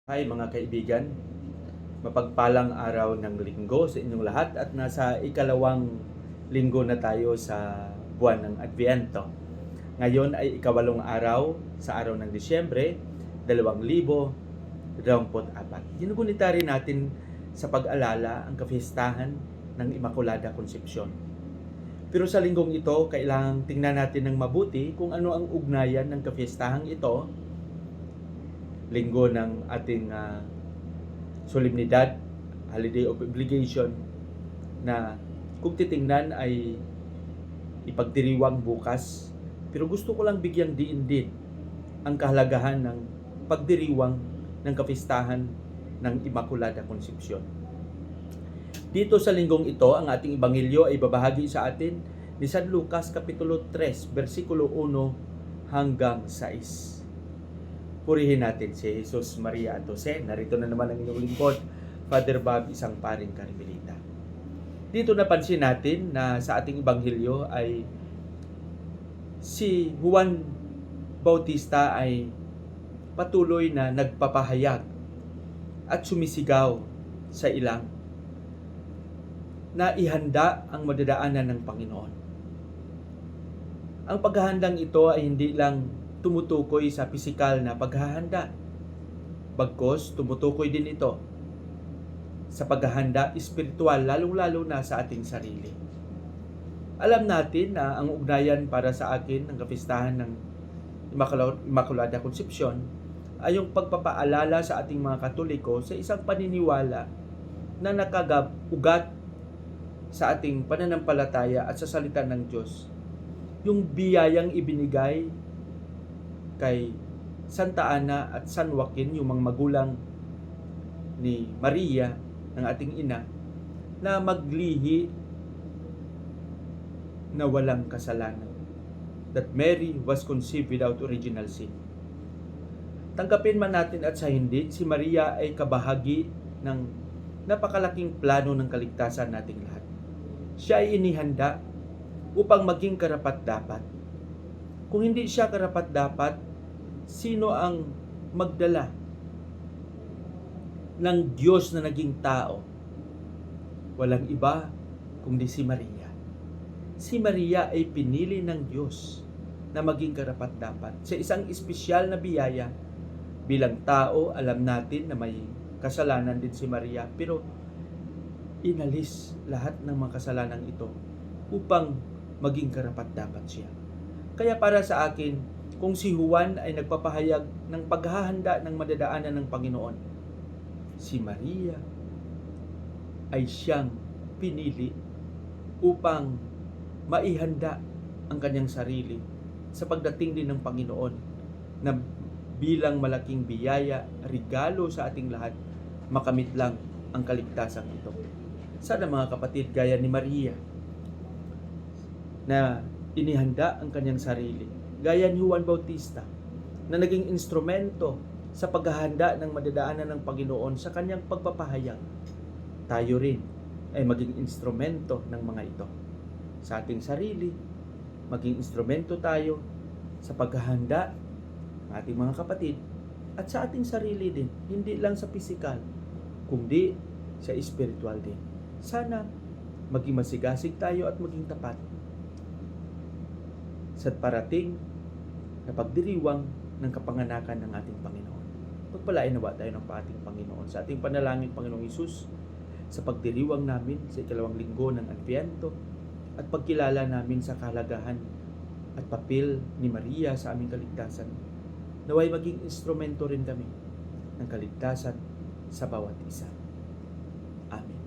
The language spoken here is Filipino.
Hi mga kaibigan, mapagpalang araw ng linggo sa inyong lahat at nasa ikalawang linggo na tayo sa buwan ng Adviento. Ngayon ay ikawalong araw sa araw ng Disyembre, 2024. Ginugunita rin natin sa pag-alala ang kapistahan ng Immaculada Concepcion. Pero sa linggong ito, kailangang tingnan natin ng mabuti kung ano ang ugnayan ng kapistahan ito, linggo ng ating solemnidad, holiday of obligation, na kung titingnan ay ipagdiriwang bukas. Pero gusto ko lang bigyang diin din ang kahalagahan ng pagdiriwang ng kapistahan ng Immaculada Concepcion. Dito sa linggong ito, ang ating ebanghelyo ay babahagi sa atin ni San Lucas Kapitulo 3, versikulo 1 hanggang 6. Purihin natin si Jesus, Maria at Jose. Narito na naman ang inyong lingkod, Father Bob, isang paring Karmelita. Dito napansin natin na sa ating ebanghelyo ay si Juan Bautista ay patuloy na nagpapahayag at sumisigaw sa ilang na ihanda ang madadaanan ng Panginoon. Ang paghahandang ito ay hindi lang tumutukoy sa pisikal na paghahanda. Bagkus, tumutukoy din ito sa paghahanda espiritual, lalong-lalo na sa ating sarili. Alam natin na ang ugnayan para sa akin ng kapistahan ng Immaculada Concepcion ay yung pagpapaalala sa ating mga Katoliko sa isang paniniwala na nakag-ugat sa ating pananampalataya at sa salita ng Diyos. Yung biyayang ibinigay kay Santa Ana at San Joaquin, yung mga magulang ni Maria, ng ating ina, na maglihi na walang kasalanan. That Mary was conceived without original sin. Tanggapin man natin at sa hindi, si Maria ay kabahagi ng napakalaking plano ng kaligtasan nating lahat. Siya ay inihanda upang maging karapat-dapat. Kung hindi siya karapat-dapat, sino ang magdala ng Diyos na naging tao? Walang iba kundi si Maria. Si Maria ay pinili ng Diyos na maging karapat-dapat sa isang espesyal na biyaya. Bilang tao, alam natin na may kasalanan din si Maria, pero inalis lahat ng mga kasalanan ito upang maging karapat-dapat siya. Kaya para sa akin, kung si Juan ay nagpapahayag ng paghahanda ng madadaanan ng Panginoon, si Maria ay siyang pinili upang maihanda ang kanyang sarili sa pagdating din ng Panginoon na bilang malaking biyaya, regalo sa ating lahat, makamit lang ang kaligtasan ito. Sana mga kapatid, gaya ni Maria na inihanda ang kanyang sarili, gaya ni Juan Bautista na naging instrumento sa paghahanda ng madadaanan ng Panginoon sa kanyang pagpapahayag, tayo rin ay maging instrumento ng mga ito. Sa ating sarili, maging instrumento tayo sa paghahanda ng ating mga kapatid at sa ating sarili din, hindi lang sa pisikal, kundi sa espiritual din. Sana maging masigasig tayo at maging tapat sa parating na pagdiriwang ng kapanganakan ng ating Panginoon. Pagpalain nawa tayo ng ating Panginoon sa ating panalangin, Panginoong Hesus, sa pagdiriwang namin sa ikalawang linggo ng Adviento at pagkilala namin sa kahalagahan at papel ni Maria sa aming kaligtasan. Naway maging instrumento rin kami ng kaligtasan sa bawat isa. Amen.